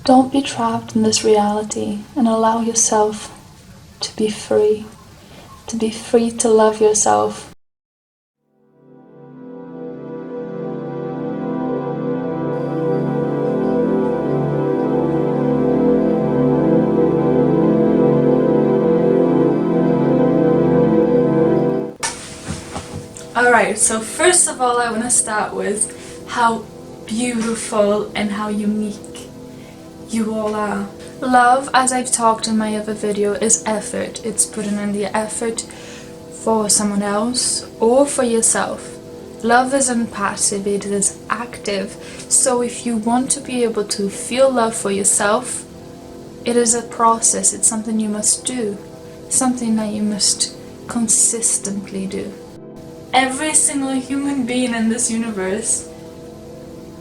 Don't be trapped in this reality and allow yourself to be free to love yourself. Alright, so first of all I want to start with how beautiful and how unique you all are. Love, as I've talked in my other video, is effort. It's putting in the effort for someone else or for yourself. Love isn't passive, it is active. So if you want to be able to feel love for yourself, it is a process. It's something you must do, something that you must consistently do. Every single human being in this universe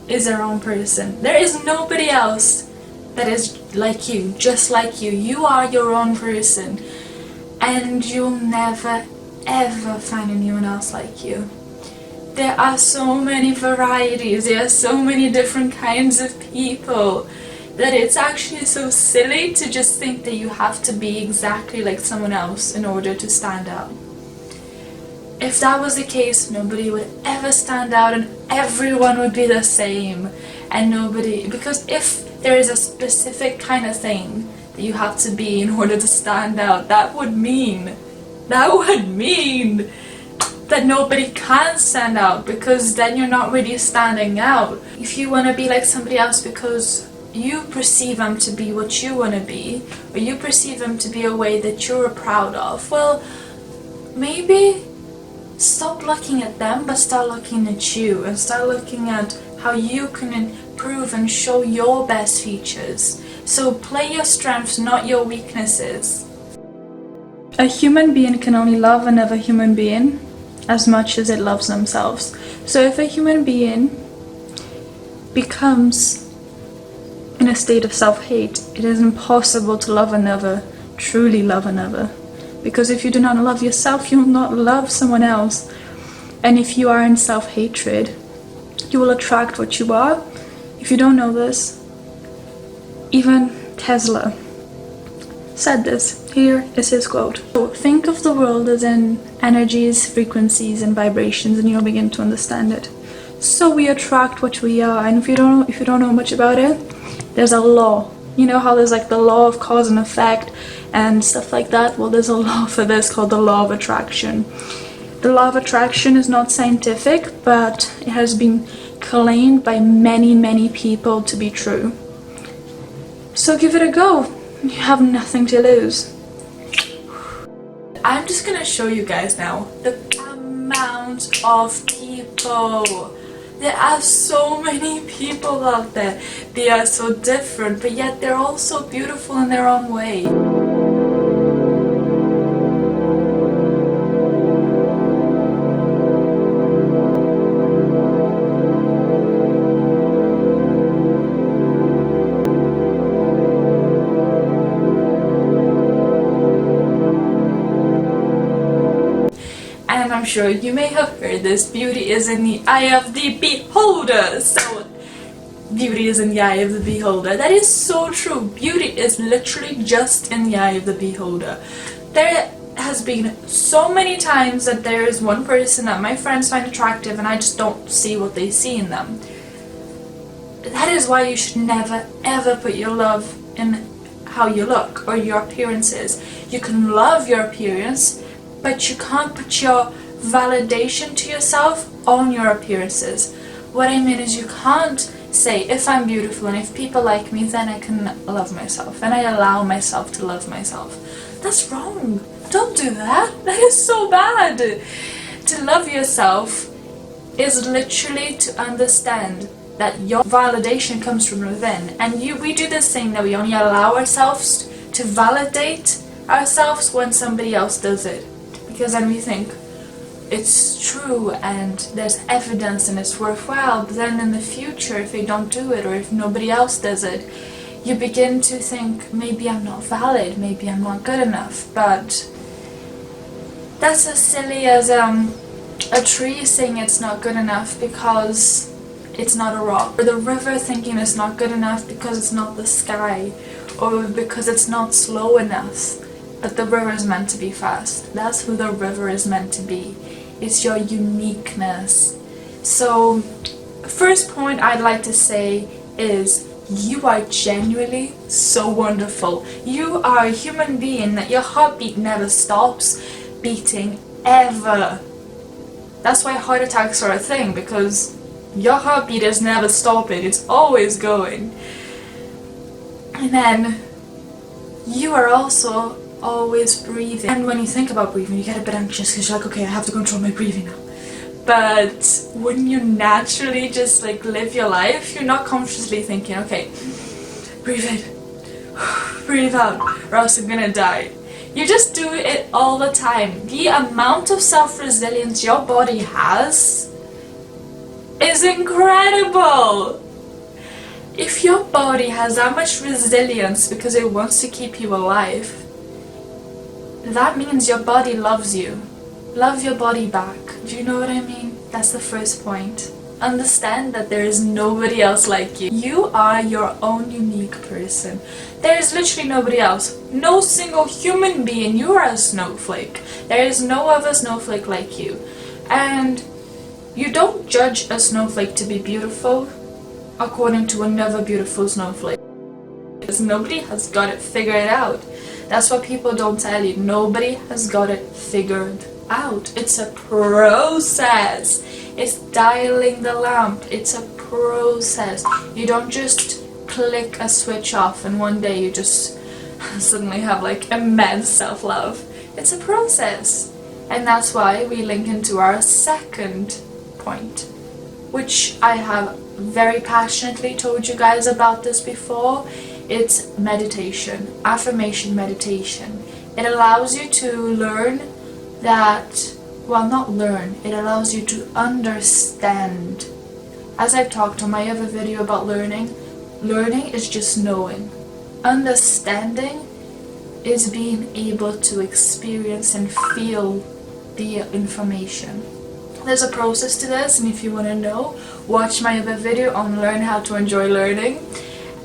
is their own person. There is nobody else that is like you, just like you. You are your own person, and you'll never ever find anyone else like you. There are so many varieties, there are so many different kinds of people that it's actually so silly to just think that you have to be exactly like someone else in order to stand out. If that was the case, nobody would ever stand out and everyone would be the same. And nobody, because if there is a specific kind of thing that you have to be in order to stand out, that would mean that nobody can stand out, because then you're not really standing out. If you want to be like somebody else because you perceive them to be what you want to be, or you perceive them to be a way that you're proud of, well, maybe stop looking at them, but start looking at you, and start looking at how you can improve and show your best features. So play your strengths, not your weaknesses. A human being can only love another human being as much as it loves themselves. So if a human being becomes in a state of self-hate, it is impossible to love another, truly love another. Because if you do not love yourself, you will not love someone else. And if you are in self-hatred, you will attract what you are. If you don't know this, even Tesla said this. Here is his quote. So think of the world as in energies, frequencies, and vibrations, and you'll begin to understand it. So we attract what we are, and if you don't know much about it, there's a law. You know how there's like the law of cause and effect and stuff like that? Well, there's a law for this called the law of attraction. The law of attraction is not scientific, but it has been claimed by many people to be true. So give it a go. You have nothing to lose. I'm just gonna show you guys now the amount of people. There are so many people out there. They are so different, but yet they're all so beautiful in their own way. And I'm sure you may have heard this, beauty is in the eye of the beholder. So, beauty is in the eye of the beholder. That is so true. Beauty is literally just in the eye of the beholder. There has been so many times that there is one person that my friends find attractive and I just don't see what they see in them. That is why you should never ever put your love in how you look or your appearances. You can love your appearance, but you can't put your validation to yourself on your appearances. What I mean is you can't say, if I'm beautiful and if people like me, then I can love myself and I allow myself to love myself. That's wrong. Don't do that. That is so bad. To love yourself is literally to understand that your validation comes from within. And we do this thing that we only allow ourselves to validate ourselves when somebody else does it. Because then we think it's true and there's evidence and it's worthwhile, but then in the future, if they don't do it or if nobody else does it, you begin to think, maybe I'm not valid, maybe I'm not good enough. But that's as silly as a tree saying it's not good enough, because it's not a rock. Or the river thinking it's not good enough because it's not the sky, or because it's not slow enough. But the river is meant to be fast. That's who the river is meant to be. It's your uniqueness. So, first point I'd like to say is you are genuinely so wonderful. You are a human being that your heartbeat never stops beating ever. That's why heart attacks are a thing, because your heartbeat is never stopping, it's always going. And then you are also always breathing. And when you think about breathing, you get a bit anxious because you're like, okay, I have to control my breathing now. But when you naturally just like live your life, you're not consciously thinking, okay, breathe in, breathe out, or else I'm gonna die. You just do it all the time. The amount of self-resilience your body has is incredible. If your body has that much resilience because it wants to keep you alive, that means your body loves you. Love your body back. Do you know what I mean? That's the first point. Understand that there is nobody else like you. You are your own unique person. There is literally nobody else. No single human being. You are a snowflake. There is no other snowflake like you. And you don't judge a snowflake to be beautiful according to another beautiful snowflake. Because nobody has got it figured out. That's what people don't tell you. Nobody has got it figured out. It's a process. It's dialing the lamp. It's a process. You don't just click a switch off and one day you just suddenly have like immense self-love. It's a process. And that's why we link into our second point, which I have very passionately told you guys about this before. It's meditation, affirmation meditation. It allows you to learn that, well, not learn, it allows you to understand. As I've talked on my other video about learning, learning is just knowing. Understanding is being able to experience and feel the information. There's a process to this, and if you want to know, watch my other video on learn how to enjoy learning.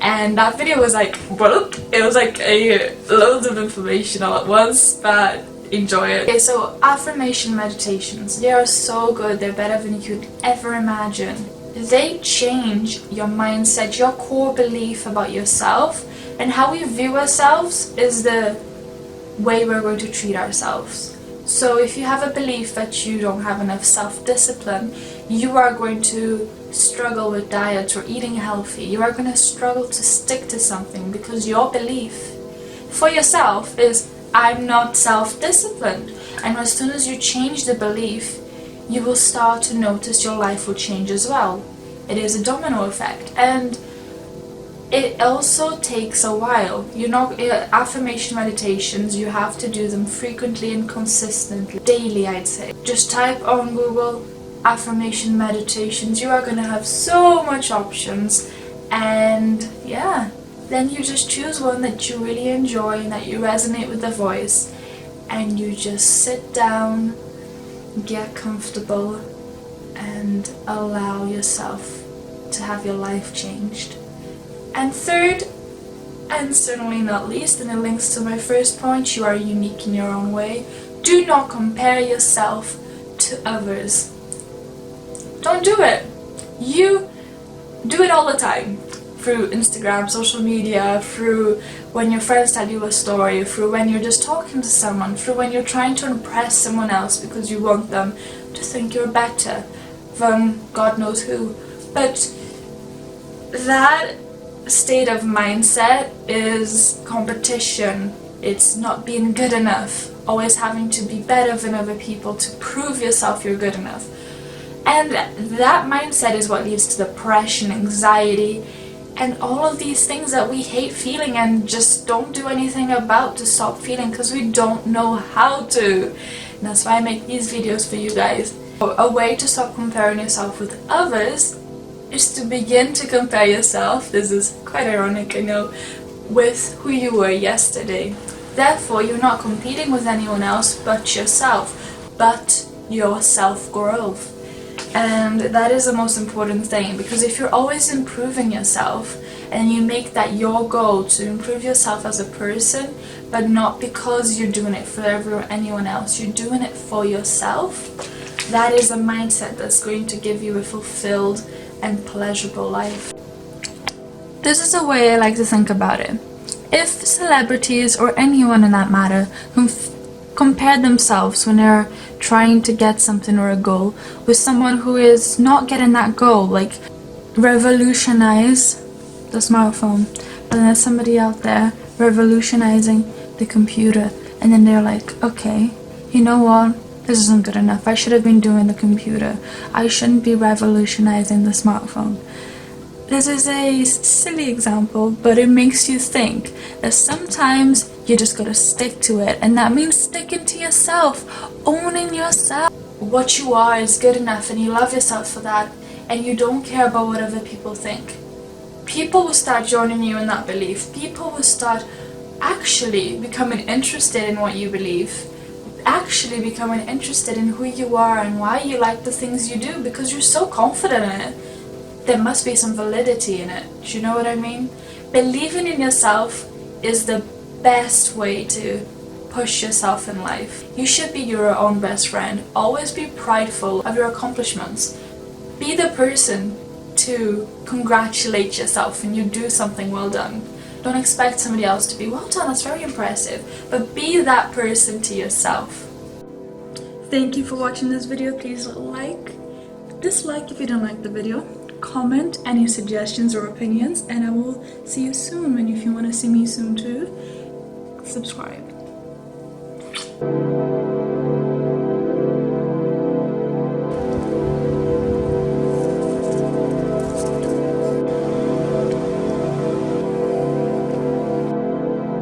And that video was like, whoop, it was like a loads of information all at once, but enjoy it. Okay, so affirmation meditations, they are so good, they're better than you could ever imagine. They change your mindset, your core belief about yourself, and how we view ourselves is the way we're going to treat ourselves. So if you have a belief that you don't have enough self-discipline, you are going to struggle with diets or eating healthy. You are going to struggle to stick to something because your belief for yourself is, I'm not self-disciplined. And as soon as you change the belief, you will start to notice your life will change as well. It is a domino effect. And it also takes a while. You know, affirmation meditations, you have to do them frequently and consistently. Daily, I'd say. Just type on Google affirmation meditations. You are going to have so much options. And yeah, then you just choose one that you really enjoy and that you resonate with the voice. And you just sit down, get comfortable, and allow yourself to have your life changed. And third, and certainly not least, and it links to my first point, you are unique in your own way. Do not compare yourself to others. Don't do it. You do it all the time. Through Instagram, social media, through when your friends tell you a story, through when you're just talking to someone, through when you're trying to impress someone else because you want them to think you're better than God knows who. But that state of mindset is competition. It's not being good enough, always having to be better than other people to prove yourself you're good enough. And that mindset is what leads to depression, anxiety, and all of these things that we hate feeling and just don't do anything about to stop feeling because we don't know how to. And that's why I make these videos for you guys. A way to stop comparing yourself with others is to begin to compare yourself, this is quite ironic, I know, with who you were yesterday. Therefore, you're not competing with anyone else but yourself, but your self-growth. And that is the most important thing, because if you're always improving yourself and you make that your goal to improve yourself as a person, but not because you're doing it for anyone else, you're doing it for yourself, that is a mindset that's going to give you a fulfilled and pleasurable life. This is a way I like to think about it. If celebrities, or anyone in that matter, compare themselves when they're trying to get something or a goal with someone who is not getting that goal, like revolutionize the smartphone, but then there's somebody out there revolutionizing the computer, and then they're like, okay, you know what, this isn't good enough, I should have been doing the computer, I shouldn't be revolutionizing the smartphone. This is a silly example, but it makes you think that sometimes you just gotta stick to it, and that means sticking to yourself, owning yourself. What you are is good enough, and you love yourself for that, and you don't care about what other people think. People will start joining you in that belief. People will start actually becoming interested in what you believe, actually becoming interested in who you are and why you like the things you do, because you're so confident in it. There must be some validity in it. Do you know what I mean? Believing in yourself is the best way to push yourself in life. You should be your own best friend. Always be prideful of your accomplishments. Be the person to congratulate yourself when you do something well done. Don't expect somebody else to be, well done, that's very impressive. But be that person to yourself. Thank you for watching this video. Please dislike if you don't like the video. Comment any suggestions or opinions, and I will see you soon. And if you want to see me soon too, subscribe.